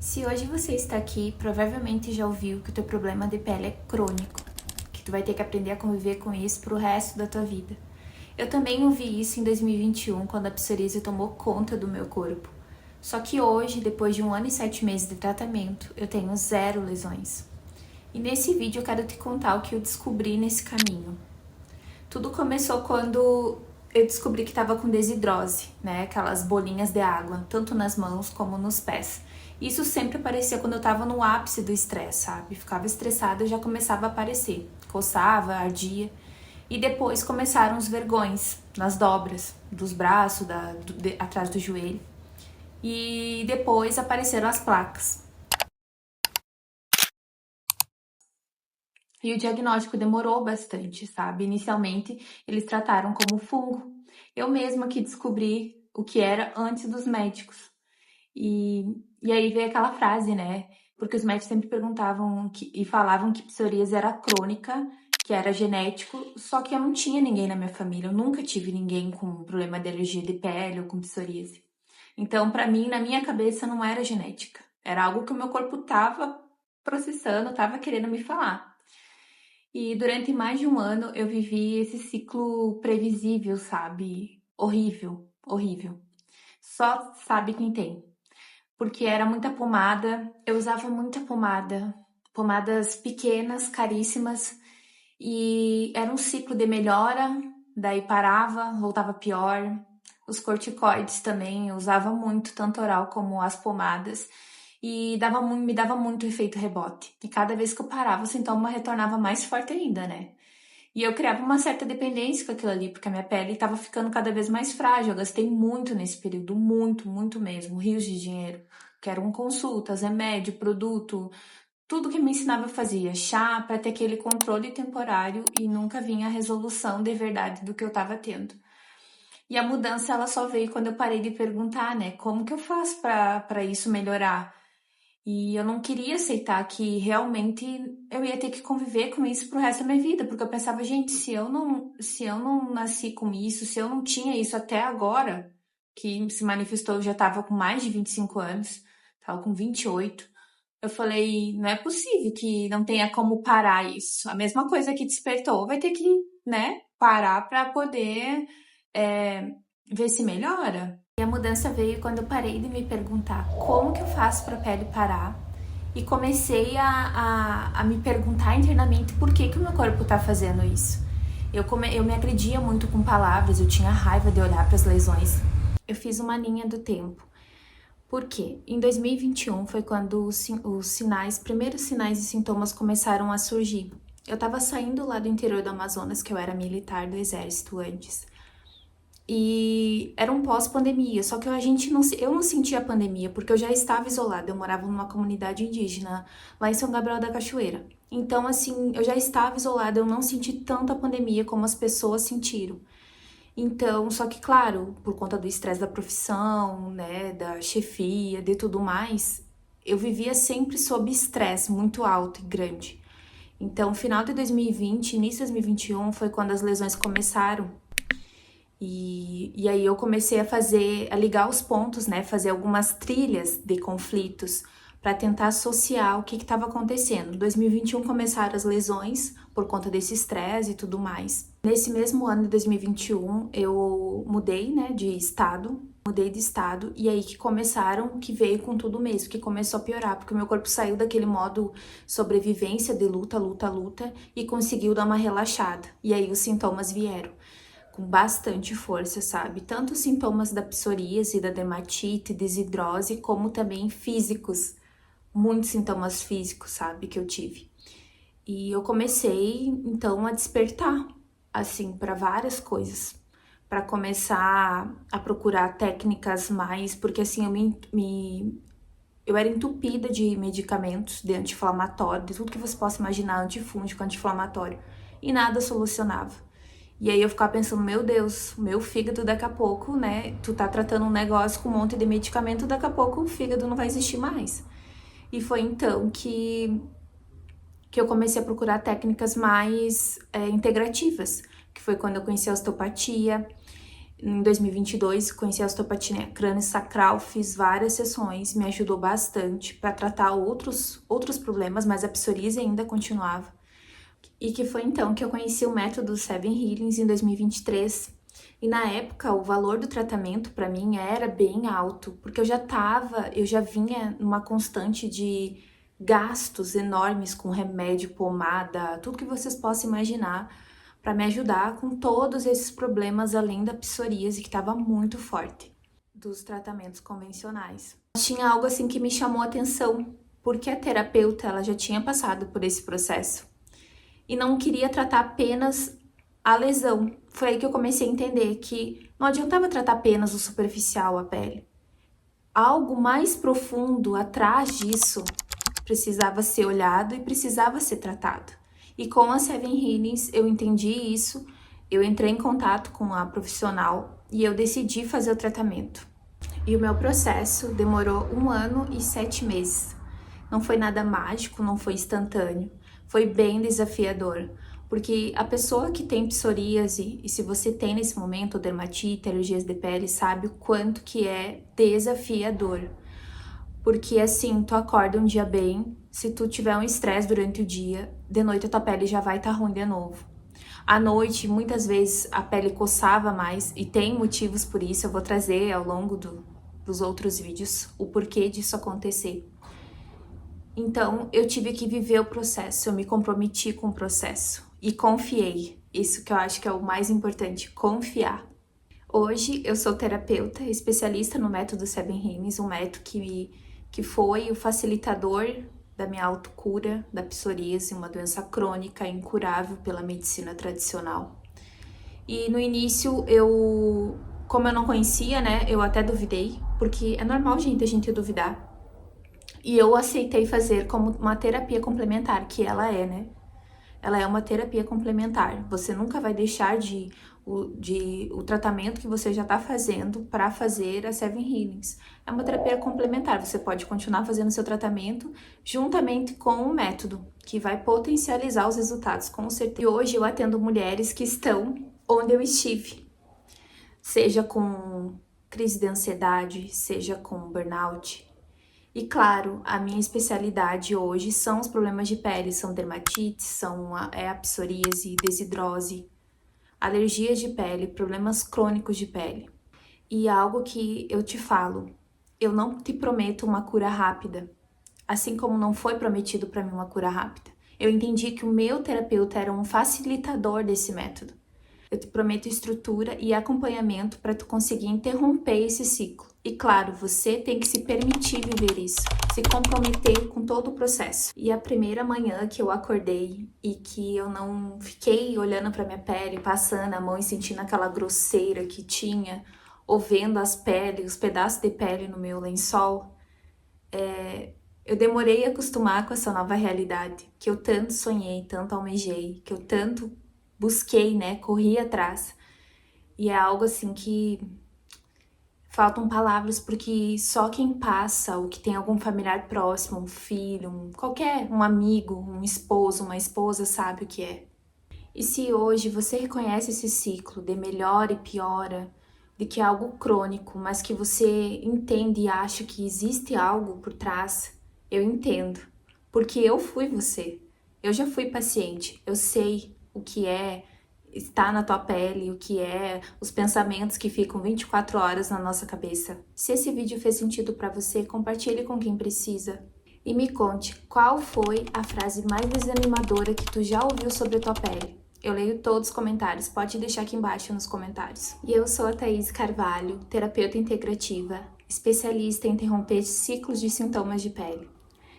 Se hoje você está aqui, provavelmente já ouviu que o teu problema de pele é crônico, que tu vai ter que aprender a conviver com isso pro resto da tua vida. Eu também ouvi isso em 2021, quando a psoríase tomou conta do meu corpo. Só que hoje, depois de 1 ano e 7 meses de tratamento, eu tenho 0 lesões. E nesse vídeo eu quero te contar o que eu descobri nesse caminho. Tudo começou quando eu descobri que estava com desidrose, né? Aquelas bolinhas de água, tanto nas mãos como nos pés. Isso sempre aparecia quando eu estava no ápice do estresse, sabe? Ficava estressada e já começava a aparecer. Coçava, ardia. E depois começaram os vergões nas dobras dos braços, atrás do joelho. E depois apareceram as placas. E o diagnóstico demorou bastante, sabe? Inicialmente, eles trataram como fungo. Eu mesma que descobri o que era antes dos médicos. E aí veio aquela frase, né? Porque os médicos sempre perguntavam e falavam que psoríase era crônica, que era genético, só que eu não tinha ninguém na minha família. Eu nunca tive ninguém com problema de alergia de pele ou com psoríase. Então, pra mim, na minha cabeça, não era genética. Era algo que o meu corpo tava processando, tava querendo me falar. E durante mais de 1 ano eu vivi esse ciclo previsível, sabe? Horrível, horrível. Só sabe quem tem. Porque era muita pomada, eu usava muita pomada, pomadas pequenas, caríssimas, e era um ciclo de melhora, daí parava, voltava pior. Os corticoides também eu usava muito, tanto oral como as pomadas. E me dava muito efeito rebote. E cada vez que eu parava, o sintoma retornava mais forte ainda, né? E eu criava uma certa dependência com aquilo ali, porque a minha pele estava ficando cada vez mais frágil. Eu gastei muito nesse período, muito, muito mesmo, rios de dinheiro. Que eram consultas, remédio, produto, tudo que me ensinava eu fazia. Chá, para ter aquele controle temporário e nunca vinha a resolução de verdade do que eu estava tendo. E a mudança, ela só veio quando eu parei de perguntar, né? Como que eu faço para isso melhorar? E eu não queria aceitar que realmente eu ia ter que conviver com isso pro resto da minha vida, porque eu pensava, gente, se eu não nasci com isso, se eu não tinha isso até agora, que se manifestou, eu já tava com mais de 25 anos, tava com 28. Eu falei, não é possível que não tenha como parar isso. A mesma coisa que despertou, vai ter que, né, parar para poder ver se melhora. E a mudança veio quando eu parei de me perguntar como que eu faço para a pele parar e comecei a me perguntar internamente por que o meu corpo está fazendo isso. Eu me agredia muito com palavras, eu tinha raiva de olhar para as lesões. Eu fiz uma linha do tempo. Por quê? Em 2021 foi quando os primeiros sinais e sintomas começaram a surgir. Eu estava saindo lá do interior do Amazonas, que eu era militar do exército antes. E era um pós-pandemia, só que eu não sentia a pandemia, porque eu já estava isolada, eu morava numa comunidade indígena, lá em São Gabriel da Cachoeira. Então, assim, eu já estava isolada, eu não senti tanta pandemia como as pessoas sentiram. Então, só que, claro, por conta do estresse da profissão, né, da chefia, de tudo mais, eu vivia sempre sob estresse muito alto e grande. Então, final de 2020, início de 2021 foi quando as lesões começaram. E aí eu comecei a ligar os pontos, né? Fazer algumas trilhas de conflitos para tentar associar o que estava acontecendo. Em 2021 começaram as lesões por conta desse estresse e tudo mais. Nesse mesmo ano de 2021 eu mudei, né, mudei de estado e aí que veio com tudo mesmo, que começou a piorar, porque o meu corpo saiu daquele modo sobrevivência de luta, luta, luta e conseguiu dar uma relaxada. E aí os sintomas vieram com bastante força, sabe? Tanto os sintomas da psoríase, da dermatite, desidrose, como também físicos. Muitos sintomas físicos, sabe, que eu tive. E eu comecei, então, a despertar, assim, para várias coisas. Para começar a procurar técnicas mais, porque assim, eu era entupida de medicamentos, de anti-inflamatório, de tudo que você possa imaginar, antifúngico, anti-inflamatório. E nada solucionava. E aí eu ficava pensando, meu Deus, meu fígado daqui a pouco, né? Tu tá tratando um negócio com um monte de medicamento, daqui a pouco o fígado não vai existir mais. E foi então que eu comecei a procurar técnicas mais integrativas, que foi quando eu conheci a osteopatia. Em 2022, conheci a osteopatia crânio-sacral, fiz várias sessões, me ajudou bastante para tratar outros problemas, mas a psoríase ainda continuava. E que foi então que eu conheci o método Seven Healings em 2023. E na época, o valor do tratamento para mim era bem alto, porque eu já vinha numa constante de gastos enormes com remédio, pomada, tudo que vocês possam imaginar, para me ajudar com todos esses problemas, além da psoríase, que estava muito forte, dos tratamentos convencionais. Tinha algo assim que me chamou a atenção, porque a terapeuta ela já tinha passado por esse processo e não queria tratar apenas a lesão. Foi aí que eu comecei a entender que não adiantava tratar apenas o superficial, a pele. Algo mais profundo atrás disso precisava ser olhado e precisava ser tratado. E com a Seven Healings eu entendi isso, eu entrei em contato com a profissional e eu decidi fazer o tratamento. E o meu processo demorou 1 ano e 7 meses. Não foi nada mágico, não foi instantâneo, foi bem desafiador. Porque a pessoa que tem psoríase, e se você tem nesse momento dermatite, alergias de pele, sabe o quanto que é desafiador. Porque assim, tu acorda um dia bem, se tu tiver um estresse durante o dia, de noite a tua pele já vai estar ruim de novo. À noite, muitas vezes a pele coçava mais, e tem motivos por isso, eu vou trazer ao longo dos outros vídeos o porquê disso acontecer. Então, eu tive que viver o processo, eu me comprometi com o processo e confiei. Isso que eu acho que é o mais importante, confiar. Hoje, eu sou terapeuta, especialista no método Seven Healings, um método que foi o facilitador da minha autocura da psoríase, uma doença crônica incurável pela medicina tradicional. E no início, como eu não conhecia, né, eu até duvidei, porque é normal, gente, a gente duvidar. E eu aceitei fazer como uma terapia complementar, que ela é, né? Ela é uma terapia complementar. Você nunca vai deixar o tratamento que você já está fazendo para fazer a Seven Healings. É uma terapia complementar. Você pode continuar fazendo seu tratamento juntamente com o método, que vai potencializar os resultados, com certeza. E hoje eu atendo mulheres que estão onde eu estive, seja com crise de ansiedade, seja com burnout. E claro, a minha especialidade hoje são os problemas de pele, são dermatite, são a psoríase, desidrose, alergias de pele, problemas crônicos de pele. E algo que eu te falo, eu não te prometo uma cura rápida, assim como não foi prometido para mim uma cura rápida. Eu entendi que o meu terapeuta era um facilitador desse método. Eu te prometo estrutura e acompanhamento para tu conseguir interromper esse ciclo. E claro, você tem que se permitir viver isso, se comprometer com todo o processo. E a primeira manhã que eu acordei e que eu não fiquei olhando para minha pele, passando a mão e sentindo aquela grosseira que tinha, ou vendo as peles, os pedaços de pele no meu lençol, eu demorei a acostumar com essa nova realidade, que eu tanto sonhei, tanto almejei, que eu tanto busquei, né, corri atrás. E é algo assim que faltam palavras, porque só quem passa, ou que tem algum familiar próximo, um filho, um amigo, um esposo, uma esposa, sabe o que é. E se hoje você reconhece esse ciclo de melhora e piora, de que é algo crônico, mas que você entende e acha que existe algo por trás, eu entendo. Porque eu fui você. Eu já fui paciente. Eu sei o que é estar na tua pele, o que é os pensamentos que ficam 24 horas na nossa cabeça. Se esse vídeo fez sentido para você, compartilhe com quem precisa. E me conte qual foi a frase mais desanimadora que tu já ouviu sobre a tua pele. Eu leio todos os comentários, pode deixar aqui embaixo nos comentários. E eu sou a Thaís Carvalho, terapeuta integrativa, especialista em interromper ciclos de sintomas de pele.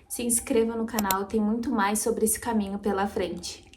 Se inscreva no canal, tem muito mais sobre esse caminho pela frente.